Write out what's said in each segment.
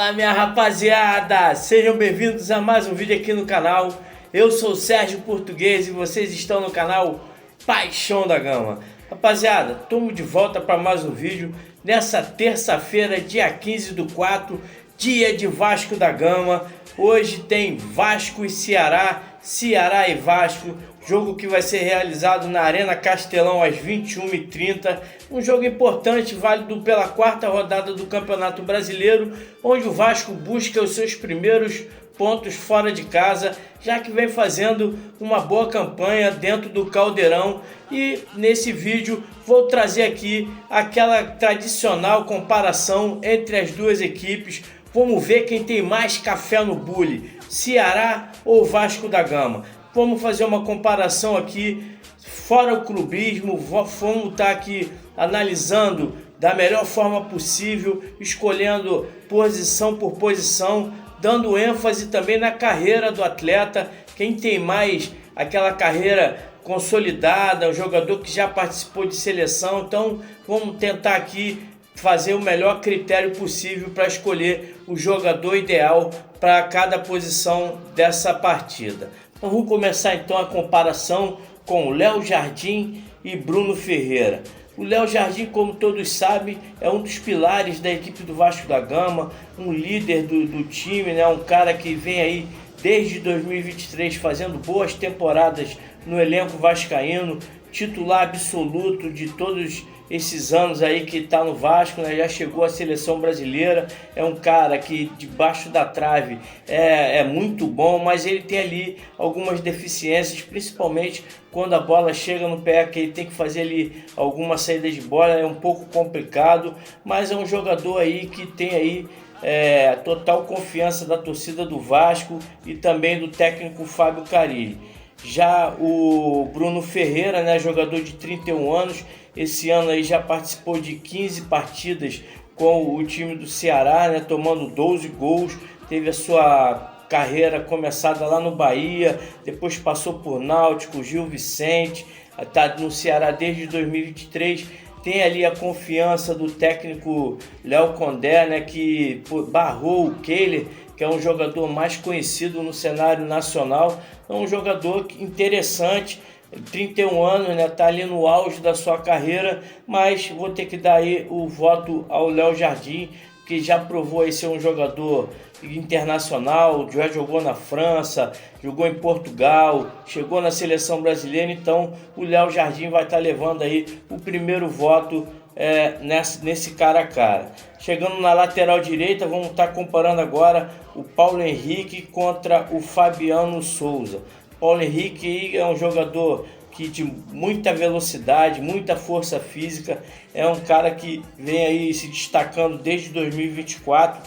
Fala, minha rapaziada! Sejam bem-vindos a mais um vídeo aqui no canal. Eu sou o Sérgio Português e vocês estão no canal Paixão da Gama. Rapaziada, estamos de volta para mais um vídeo nessa terça-feira, dia 15/4, dia de Vasco da Gama. Hoje tem Vasco e Ceará, Ceará e Vasco, jogo que vai ser realizado na Arena Castelão às 21h30. Um jogo importante, válido pela quarta rodada do Campeonato Brasileiro, onde o Vasco busca os seus primeiros pontos fora de casa, já que vem fazendo uma boa campanha dentro do Caldeirão. E nesse vídeo vou trazer aqui aquela tradicional comparação entre as duas equipes. Vamos ver quem tem mais café no bule, Ceará ou Vasco da Gama. Vamos fazer uma comparação aqui, fora o clubismo, vamos estar aqui analisando da melhor forma possível, escolhendo posição por posição, dando ênfase também na carreira do atleta, quem tem mais aquela carreira consolidada, o jogador que já participou de seleção. Então vamos tentar aqui fazer o melhor critério possível para escolher o jogador ideal para cada posição dessa partida. Então vamos começar então a comparação com o Léo Jardim e Bruno Ferreira. O Léo Jardim, como todos sabem, é um dos pilares da equipe do Vasco da Gama, um líder do time, né? Um cara que vem aí desde 2023 fazendo boas temporadas no elenco vascaíno, titular absoluto de todos esses anos aí que está no Vasco, né? Já chegou à seleção brasileira, é um cara que debaixo da trave é muito bom, mas ele tem ali algumas deficiências, principalmente quando a bola chega no pé, que ele tem que fazer ali alguma saída de bola, é um pouco complicado, mas é um jogador aí que tem aí total confiança da torcida do Vasco e também do técnico Fábio Carille. Já o Bruno Ferreira, né, jogador de 31 anos, esse ano aí já participou de 15 partidas com o time do Ceará, né, tomando 12 gols, teve a sua carreira começada lá no Bahia, depois passou por Náutico, Gil Vicente, está no Ceará desde 2023, tem ali a confiança do técnico Léo Condé, né, que barrou o Kehler, que é um jogador mais conhecido no cenário nacional. É um jogador interessante, 31 anos, né, tá ali no auge da sua carreira, mas vou ter que dar aí o voto ao Léo Jardim, que já provou aí ser um jogador internacional, já jogou na França, jogou em Portugal, chegou na seleção brasileira. Então o Léo Jardim vai estar levando aí o primeiro voto nesse cara a cara. Chegando na lateral direita, vamos estar comparando agora o Paulo Henrique contra o Fabiano Souza. Paulo Henrique é um jogador que de muita velocidade, muita força física, é um cara que vem aí se destacando desde 2024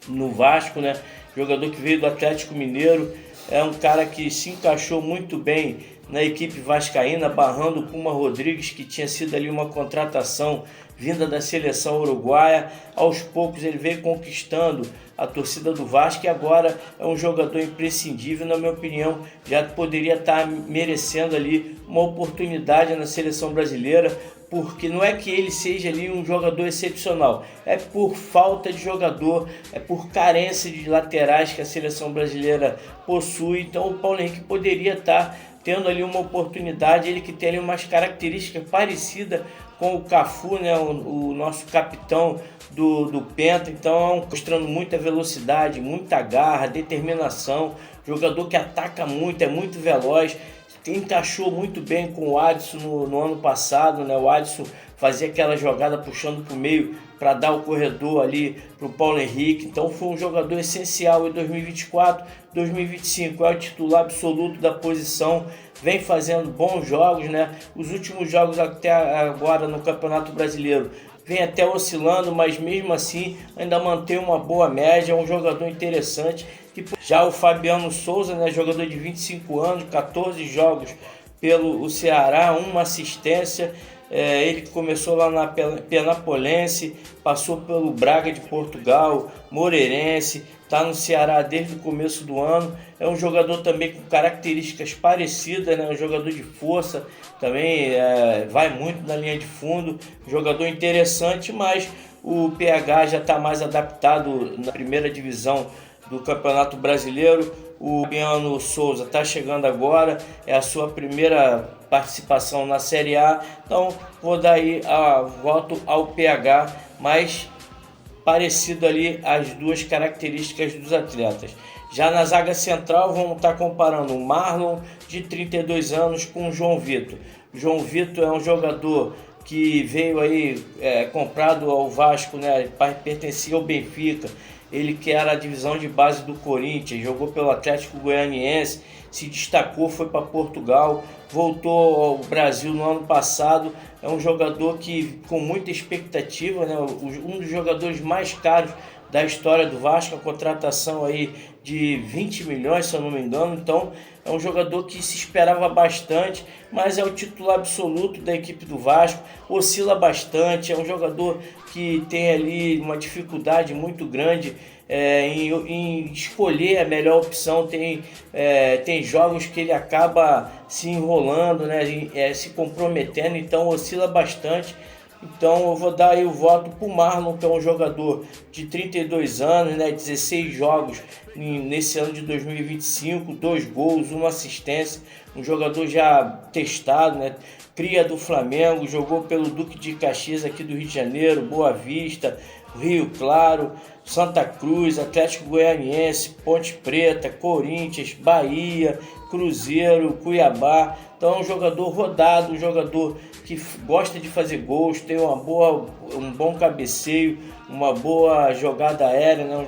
no Vasco, né? Jogador que veio do Atlético Mineiro, é um cara que se encaixou muito bem na equipe vascaína, barrando o Puma Rodrigues, que tinha sido ali uma contratação vinda da seleção uruguaia. Aos poucos ele veio conquistando a torcida do Vasco e agora é um jogador imprescindível, na minha opinião, já poderia estar merecendo ali uma oportunidade na seleção brasileira, porque não é que ele seja ali um jogador excepcional, é por falta de jogador, é por carência de laterais que a seleção brasileira possui. Então o Paulo Henrique poderia estar tendo ali uma oportunidade, ele que tem ali umas características parecidas com o Cafu, né, o nosso capitão do Penta. Então mostrando muita velocidade, muita garra, determinação, jogador que ataca muito, é muito veloz, encaixou muito bem com o Adson no ano passado, né? O Adson fazia aquela jogada puxando para o meio para dar o corredor ali para o Paulo Henrique. Então foi um jogador essencial em 2024, 2025, é o titular absoluto da posição, vem fazendo bons jogos, né? Os últimos jogos até agora no Campeonato Brasileiro vem até oscilando, mas mesmo assim ainda mantém uma boa média, é um jogador interessante. Já o Fabiano Souza, né, jogador de 25 anos, 14 jogos pelo Ceará, uma assistência. Ele começou lá na Penapolense, passou pelo Braga de Portugal, Moreirense, está no Ceará desde o começo do ano. É um jogador também com características parecidas, né? Um jogador de força, também vai muito na linha de fundo, jogador interessante, mas o PH já está mais adaptado na primeira divisão do Campeonato Brasileiro. O Fabiano Souza está chegando agora, é a sua primeira participação na Série A, então vou dar aí a voto ao PH, mas parecido ali as duas características dos atletas. Já na zaga central vamos estar comparando o Marlon, de 32 anos, com o João Vitor. O João Vitor é um jogador que veio aí comprado ao Vasco, né, pertencia ao Benfica. Ele que era a divisão de base do Corinthians, jogou pelo Atlético Goianiense, se destacou, foi para Portugal, voltou ao Brasil no ano passado. É um jogador que com muita expectativa, né, um dos jogadores mais caros da história do Vasco, a contratação aí de 20 milhões, se eu não me engano. Então é um jogador que se esperava bastante, mas é o titular absoluto da equipe do Vasco, oscila bastante, é um jogador que tem ali uma dificuldade muito grande em escolher a melhor opção. Tem jogos que ele acaba se enrolando, né, se comprometendo, então oscila bastante. Então eu vou dar aí o voto para o Marlon, que é um jogador de 32 anos, né, 16 jogos nesse ano de 2025, 2 gols, 1 assistência, um jogador já testado, né, cria do Flamengo, jogou pelo Duque de Caxias aqui do Rio de Janeiro, Boa Vista, Rio Claro, Santa Cruz, Atlético Goianiense, Ponte Preta, Corinthians, Bahia, Cruzeiro, Cuiabá. Então é um jogador rodado, um jogador que gosta de fazer gols, tem um bom cabeceio, uma boa jogada aérea, né?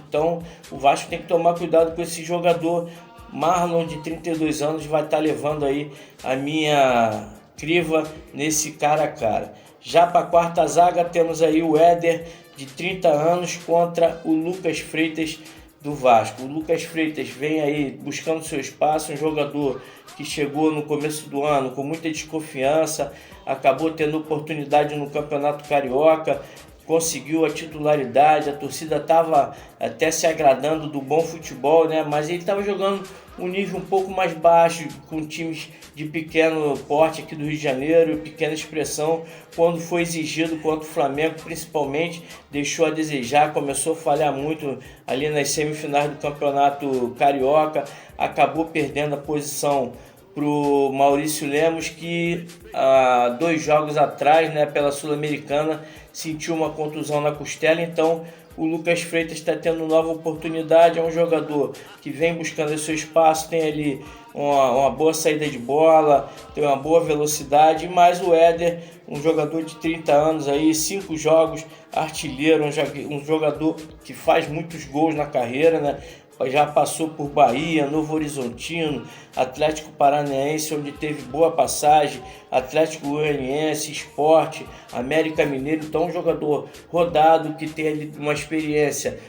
Então o Vasco tem que tomar cuidado com esse jogador. Marlon, de 32 anos, vai estar levando aí a minha criva nesse cara a cara. Já para a quarta zaga temos aí o Éder, de 30 anos, contra o Lucas Freitas do Vasco. O Lucas Freitas vem aí buscando seu espaço, um jogador que chegou no começo do ano com muita desconfiança, acabou tendo oportunidade no Campeonato Carioca, conseguiu a titularidade, a torcida estava até se agradando do bom futebol, né? Mas ele estava jogando um nível um pouco mais baixo, com times de pequeno porte aqui do Rio de Janeiro, pequena expressão. Quando foi exigido contra o Flamengo, principalmente, deixou a desejar, começou a falhar muito ali nas semifinais do Campeonato Carioca, acabou perdendo a posição para o Maurício Lemos, que há 2 jogos atrás, né, pela Sul-Americana, sentiu uma contusão na costela. Então o Lucas Freitas está tendo nova oportunidade, é um jogador que vem buscando o seu espaço, tem ali uma boa saída de bola, tem uma boa velocidade, mas o Éder, um jogador de 30 anos, aí, 5 jogos, artilheiro, um jogador que faz muitos gols na carreira, né? Já passou por Bahia, Novo Horizontino, Atlético Paranaense, onde teve boa passagem, Atlético Goianiense, Sport, América Mineiro. Então, um jogador rodado que tem ali uma experiência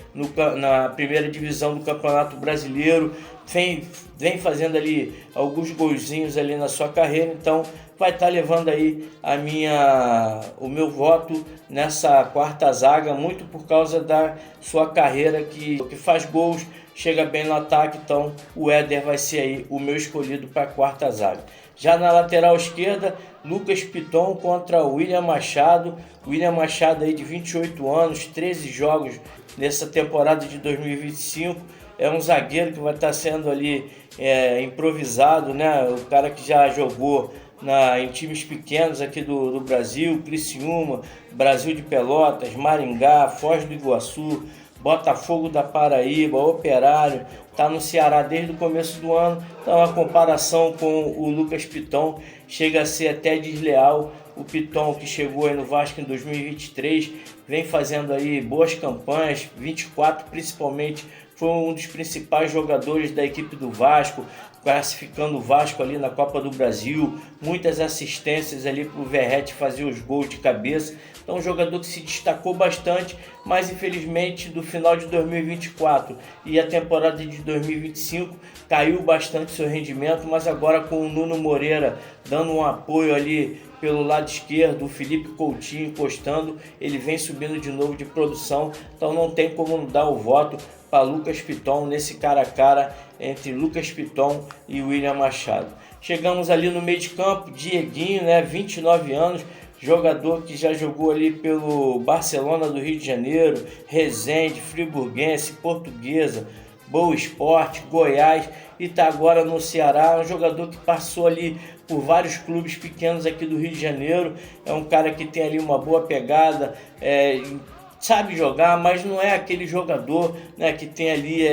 na primeira divisão do Campeonato Brasileiro, vem fazendo ali alguns golzinhos ali na sua carreira. Então vai estar levando aí o meu voto nessa quarta zaga, muito por causa da sua carreira, que faz gols, chega bem no ataque. Então o Éder vai ser aí o meu escolhido para a quarta zaga. Já na lateral esquerda, Lucas Piton contra o William Machado. William Machado aí de 28 anos, 13 jogos nessa temporada de 2025. É um zagueiro que vai estar sendo ali improvisado, né? O cara que já jogou em times pequenos aqui do Brasil, Criciúma, Brasil de Pelotas, Maringá, Foz do Iguaçu, Botafogo da Paraíba, Operário, está no Ceará desde o começo do ano. Então a comparação com o Lucas Piton chega a ser até desleal. O Piton, que chegou aí no Vasco em 2023, vem fazendo aí boas campanhas, 24 principalmente, foi um dos principais jogadores da equipe do Vasco, classificando o Vasco ali na Copa do Brasil, muitas assistências ali para o Verratti fazer os gols de cabeça. Então um jogador que se destacou bastante, mas infelizmente do final de 2024 e a temporada de 2025 caiu bastante seu rendimento, mas agora com o Nuno Moreira dando um apoio ali pelo lado esquerdo, o Felipe Coutinho encostando, ele vem subindo de novo de produção. Então não tem como não dar o voto para Lucas Piton nesse cara a cara entre Lucas Piton e William Machado. Chegamos ali no meio de campo, Dieguinho, né, 29 anos, jogador que já jogou ali pelo Barcelona do Rio de Janeiro, Resende, Friburguense, Portuguesa, Boa Esporte, Goiás e está agora no Ceará. É um jogador que passou ali por vários clubes pequenos aqui do Rio de Janeiro. É um cara que tem ali uma boa pegada, sabe jogar, mas não é aquele jogador, né, que tem ali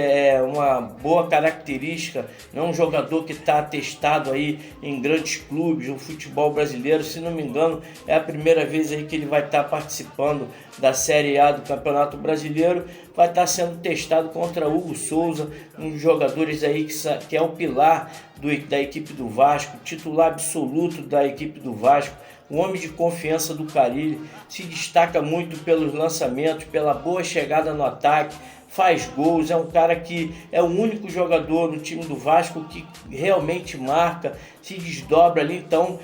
uma boa característica, não é um jogador que está atestado aí em grandes clubes, no futebol brasileiro. Se não me engano, é a primeira vez aí que ele vai estar participando da Série A do Campeonato Brasileiro. Vai estar sendo testado contra Hugo Souza, um dos jogadores aí que é o pilar da equipe do Vasco, titular absoluto da equipe do Vasco, um homem de confiança do Carille, se destaca muito pelos lançamentos, pela boa chegada no ataque, faz gols, é um cara que é o único jogador no time do Vasco que realmente marca, se desdobra ali. Então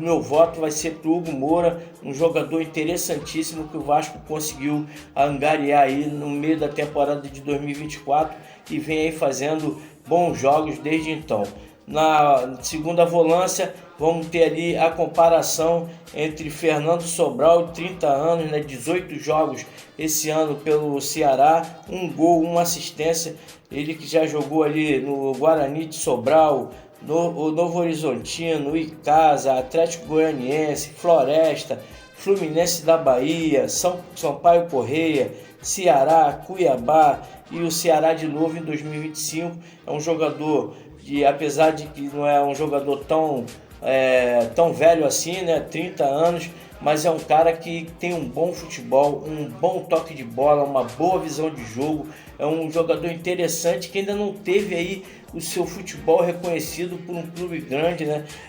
meu voto vai ser para o Hugo Moura, um jogador interessantíssimo que o Vasco conseguiu angariar aí no meio da temporada de 2024 e vem aí fazendo bons jogos desde então. Na segunda volância, vamos ter ali a comparação entre Fernando Sobral, 30 anos, 18 jogos esse ano pelo Ceará, um gol, uma assistência. Ele que já jogou ali no Guarani de Sobral, no Novo Horizontino, Icasa, Atlético Goianiense, Floresta, Fluminense da Bahia, Sampaio Correia, Ceará, Cuiabá e o Ceará de novo em 2025. É um jogador apesar de que não é um jogador tão velho assim, 30 anos, mas é um cara que tem um bom futebol, um bom toque de bola, uma boa visão de jogo. É um jogador interessante que ainda não teve aí o seu futebol reconhecido por um clube grande,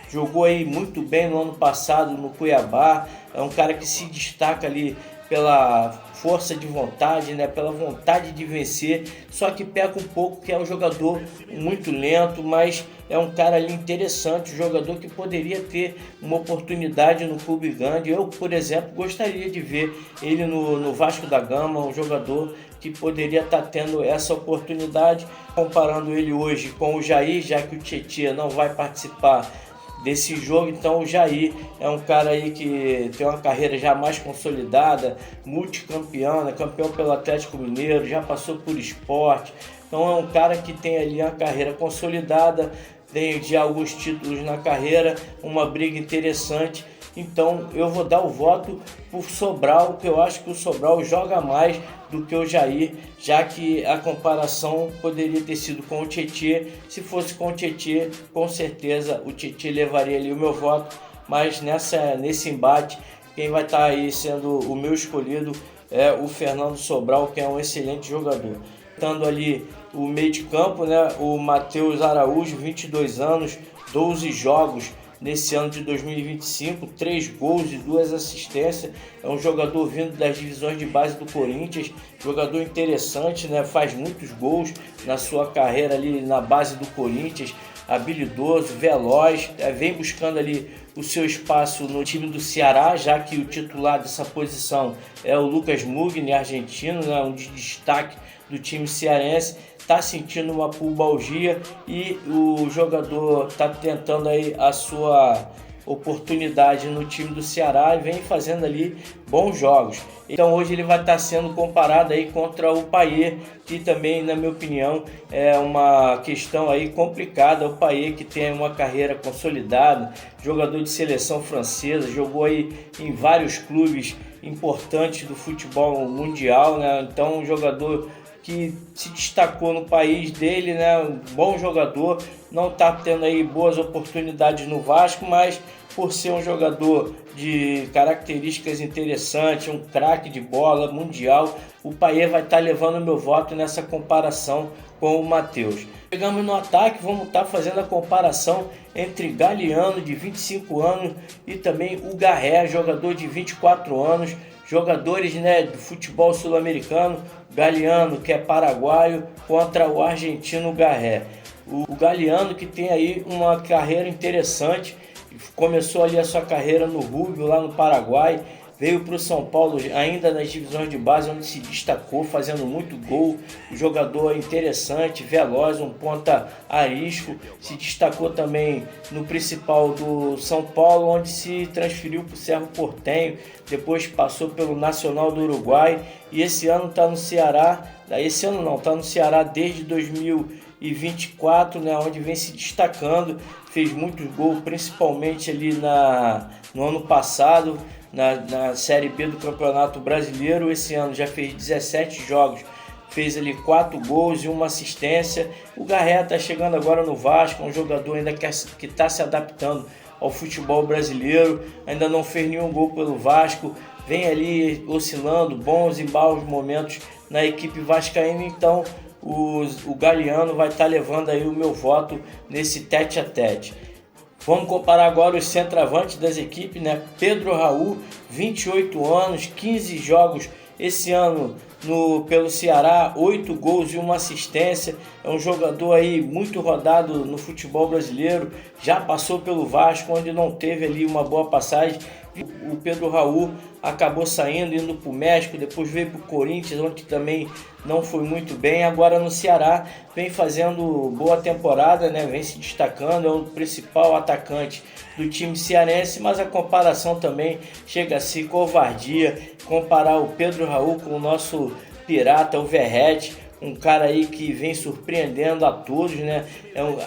Jogou aí muito bem no ano passado no Cuiabá. É um cara que se destaca ali pela força de vontade, pela vontade de vencer, só que peca um pouco, que é um jogador muito lento, mas é um cara ali interessante, um jogador que poderia ter uma oportunidade no clube grande. Eu, por exemplo, gostaria de ver ele no Vasco da Gama, um jogador que poderia estar tendo essa oportunidade. Comparando ele hoje com o Jair, já que o Tietê não vai participar desse jogo, então o Jair é um cara aí que tem uma carreira já mais consolidada, multicampeão, campeão pelo Atlético Mineiro, já passou por Sport, então é um cara que tem ali uma carreira consolidada, tem já alguns títulos na carreira, uma briga interessante. Então eu vou dar o voto por Sobral, porque eu acho que o Sobral joga mais do que o Jair, já que a comparação poderia ter sido com o Tietê. Se fosse com o Tietê, com certeza o Tietê levaria ali o meu voto, mas nesse embate, quem vai estar aí sendo o meu escolhido é o Fernando Sobral, que é um excelente jogador. Estando ali o meio de campo, o Matheus Araújo, 22 anos, 12 jogos nesse ano de 2025, 3 gols e 2 assistências. É um jogador vindo das divisões de base do Corinthians, jogador interessante, faz muitos gols na sua carreira ali na base do Corinthians, habilidoso, veloz, vem buscando ali o seu espaço no time do Ceará, já que o titular dessa posição é o Lucas Mugni, argentino, um destaque do time cearense. Está sentindo uma pubalgia e o jogador está tentando aí a sua oportunidade no time do Ceará e vem fazendo ali bons jogos. Então hoje ele vai estar sendo comparado aí contra o Payet, que também, na minha opinião, é uma questão aí complicada. O Payet, que tem uma carreira consolidada, jogador de seleção francesa, jogou aí em vários clubes importantes do futebol mundial, Então um jogador que se destacou no país dele, um bom jogador, não está tendo aí boas oportunidades no Vasco, mas por ser um jogador de características interessantes, um craque de bola mundial, o Payet vai estar levando o meu voto nessa comparação com o Matheus. Chegamos no ataque, vamos estar fazendo a comparação entre Galeano, de 25 anos, e também o Garré, jogador de 24 anos, jogadores do futebol sul-americano. Galeano, que é paraguaio, contra o argentino Garré. O Galeano, que tem aí uma carreira interessante, começou ali a sua carreira no Rubio, lá no Paraguai, veio para o São Paulo ainda nas divisões de base, onde se destacou, fazendo muito gol. Um jogador interessante, veloz, um ponta arisco. Se destacou também no principal do São Paulo, onde se transferiu para o Cerro Porteño, depois passou pelo Nacional do Uruguai e esse ano está no Ceará. Esse ano não, está no Ceará desde 2024, né, onde vem se destacando, fez muitos gols, principalmente ali no ano passado, na Série B do Campeonato Brasileiro. Esse ano já fez 17 jogos, fez ali 4 gols e 1 assistência. O Garré está chegando agora no Vasco, um jogador ainda que está se adaptando ao futebol brasileiro, ainda não fez nenhum gol pelo Vasco, vem ali oscilando, bons e maus momentos na equipe vascaína. Então o Galeano vai estar levando aí o meu voto nesse tete a tete. Vamos comparar agora os centroavantes das equipes, né? Pedro Raul, 28 anos, 15 jogos esse ano pelo Ceará, 8 gols e 1 assistência. É um jogador aí muito rodado no futebol brasileiro, já passou pelo Vasco, onde não teve ali uma boa passagem. O Pedro Raul acabou saindo, indo para o México, depois veio para o Corinthians, onde também não foi muito bem. Agora no Ceará vem fazendo boa temporada, né? Vem se destacando, é o principal atacante do time cearense, mas a comparação também chega a ser covardia, comparar o Pedro Raul com o nosso pirata, o Verratti, um cara aí que vem surpreendendo a todos, né?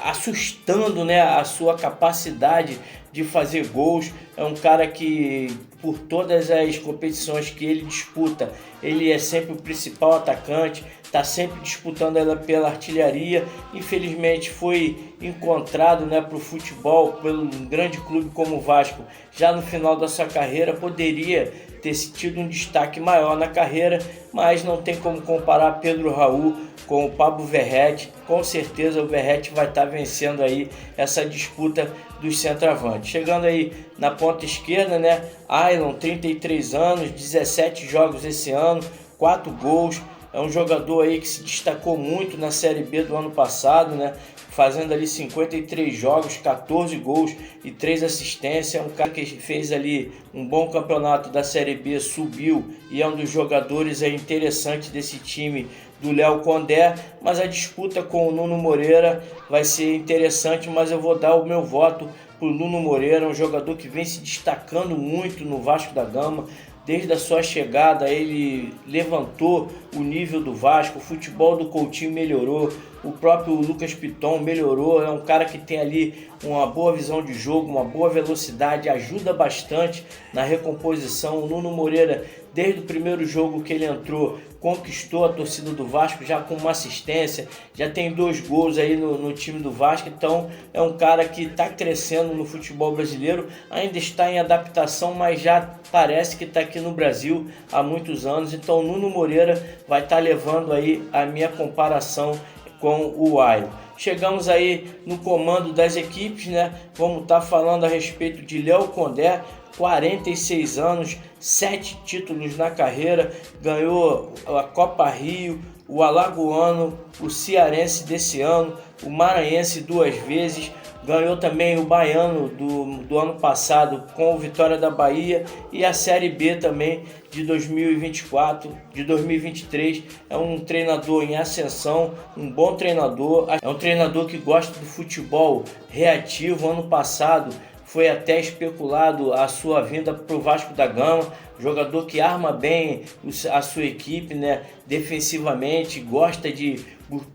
Assustando, né, a sua capacidade de fazer gols. É um cara que, por todas as competições que ele disputa, ele é sempre o principal atacante, está sempre disputando ela pela artilharia. Infelizmente foi encontrado, né, para o futebol, pelo um grande clube como o Vasco, já no final da sua carreira. Poderia ter tido um destaque maior na carreira, mas não tem como comparar Pedro Raul com o Pablo Verratti. Com certeza o Verratti vai estar vencendo aí essa disputa dos centroavantes. Chegando aí na ponta esquerda, né, Ailon, 33 anos, 17 jogos esse ano, 4 gols. É um jogador aí que se destacou muito na Série B do ano passado, né? Fazendo ali 53 jogos, 14 gols e 3 assistências. É um cara que fez ali um bom campeonato da Série B, subiu e é um dos jogadores aí interessantes desse time do Léo Condé. Mas a disputa com o Nuno Moreira vai ser interessante, mas eu vou dar o meu voto para o Nuno Moreira, um jogador que vem se destacando muito no Vasco da Gama. Desde a sua chegada, ele levantou o nível do Vasco, o futebol do Coutinho melhorou, o próprio Lucas Piton melhorou. É um cara que tem ali uma boa visão de jogo, uma boa velocidade, ajuda bastante na recomposição. O Nuno Moreira, desde o primeiro jogo que ele entrou, conquistou a torcida do Vasco já com uma assistência, já tem 2 gols aí no time do Vasco. Então é um cara que está crescendo no futebol brasileiro, ainda está em adaptação, mas já parece que está aqui no Brasil há muitos anos. Então o Nuno Moreira vai estar levando aí a minha comparação com o Ailon. Chegamos aí no comando das equipes, né? Vamos estar falando a respeito de Léo Condé, 46 anos, 7 títulos na carreira, ganhou a Copa Rio, o Alagoano, o Cearense desse ano, o Maranhense 2 vezes, ganhou também o Baiano do ano passado com o Vitória da Bahia e a Série B também de 2024, de 2023. É um treinador em ascensão, um bom treinador, é um treinador que gosta do futebol reativo. Ano passado foi até especulado a sua vinda para o Vasco da Gama, jogador que arma bem a sua equipe, né, defensivamente, gosta de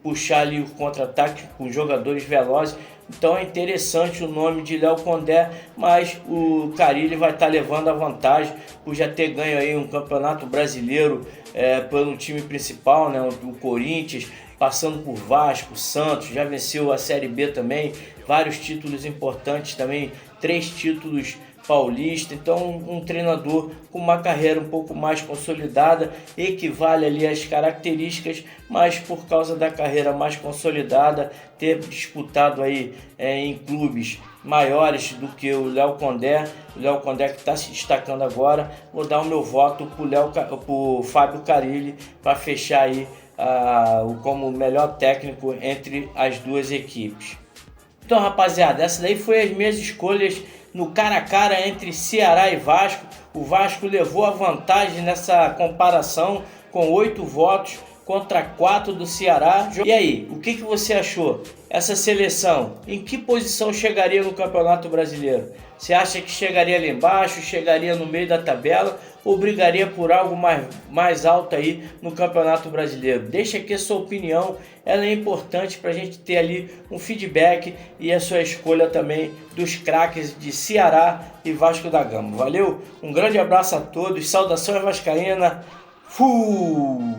puxar ali o contra-ataque com jogadores velozes. Então é interessante o nome de Léo Condé, mas o Carille vai estar levando a vantagem por já ter ganho aí um campeonato brasileiro pelo time principal, né, o Corinthians, passando por Vasco, Santos, já venceu a Série B também, vários títulos importantes também, 3 títulos paulista. Então um treinador com uma carreira um pouco mais consolidada, equivale ali às características, mas por causa da carreira mais consolidada, ter disputado aí em clubes maiores do que o Léo Condé que está se destacando agora, vou dar o meu voto para o Fábio Carille para fechar aí como o melhor técnico entre as duas equipes. Então, rapaziada, essa daí foi as minhas escolhas no cara a cara entre Ceará e Vasco. O Vasco levou a vantagem nessa comparação com 8 votos contra 4 do Ceará. E aí, o que você achou? Essa seleção, em que posição chegaria no Campeonato Brasileiro? Você acha que chegaria ali embaixo, chegaria no meio da tabela ou brigaria por algo mais alto aí no Campeonato Brasileiro? Deixa aqui a sua opinião, ela é importante para a gente ter ali um feedback e a sua escolha também dos craques de Ceará e Vasco da Gama. Valeu? Um grande abraço a todos, saudações vascaína, fui!